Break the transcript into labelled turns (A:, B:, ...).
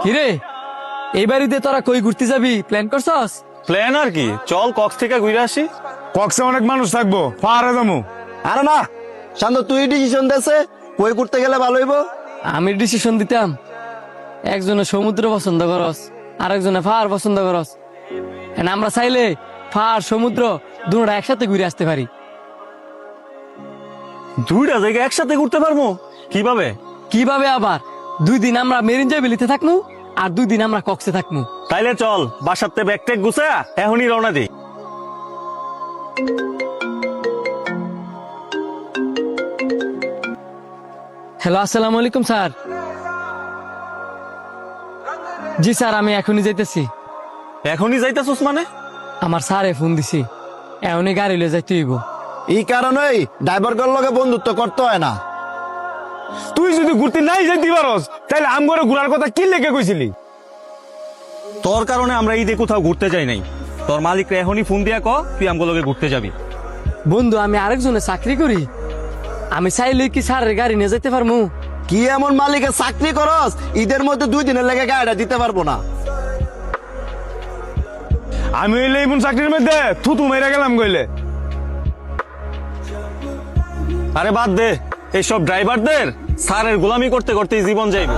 A: কিরে, এই বাড়িতে তোরা কই ঘুরতে যাবি প্ল্যান করছস?
B: প্ল্যান আর কি, চল কক্স থেকে ঘুরে আসি।
C: কক্সে অনেক মানুষ থাকবো, পাহাড়ে যাবো।
D: আরে না শান্ত, তুই ডিসিশন দেছে কই করতে গেলে ভালো হইব।
A: আমি ডিসিশন দিতাম, একজনে সমুদ্র পছন্দ করস, আরেকজনে পাহাড় পছন্দ করস। And আমরা চাইলে পাহাড় সমুদ্র দুটোটা একসাথে ঘুরে আসতে পারি।
B: দুইটা জায়গা একসাথে ঘুরতে পারবো কিভাবে?
A: কিভাবে আবার? 2 দিন আমরা মেরিন বিলিতে থাকবো আর 2 দিন আমরা কক্সে থাকবো।
B: তাইলে চল বাসাতে ব্যাগ ট্যাগ গুছা এখনই রওনা দিই।
A: হ্যালো, আসসালামু আলাইকুম স্যার। জি স্যার, আমি এখনই যাইতেছি।
B: এখনই যাইতাছস মানে?
A: আমার স্যারে ফোন দিছি, এখনই গাড়ি লয়ে যাইতে হইব।
D: এই কারণেই ড্রাইভার গুলোর লগে বন্ধুত্ব করতে হয় না।
C: তুই যদি ঘুরতে নাই যেতে পারস তাহলে আম করে ঘুরার কথা কি লেগে কইছিলি?
B: তোর কারণে আমরা ঈদে কোথাও ঘুরতে যাই নাই। তোর মালিকরে এখনই ফোন দিয়া ক তুই আমগুলোকে ঘুরতে যাবি।
A: বন্ধু, আমি আরেকজনে চাকরি করি, আমি চাইলে কি স্যারের গাড়ি নিয়ে যেতে পারবো?
D: কি এমন মালিকের চাকরি করস ঈদের মধ্যে 2 দিনের লেগে গাড়িটা দিতে পারবো না?
C: আমি হইলে এমন চাকরির মধ্যে থুতু মেরে গেলাম কইলে।
B: আরে বাদ দে, এইসব ড্রাইভারদের স্যারের গোলামি করতে করতেই জীবন যাইবে।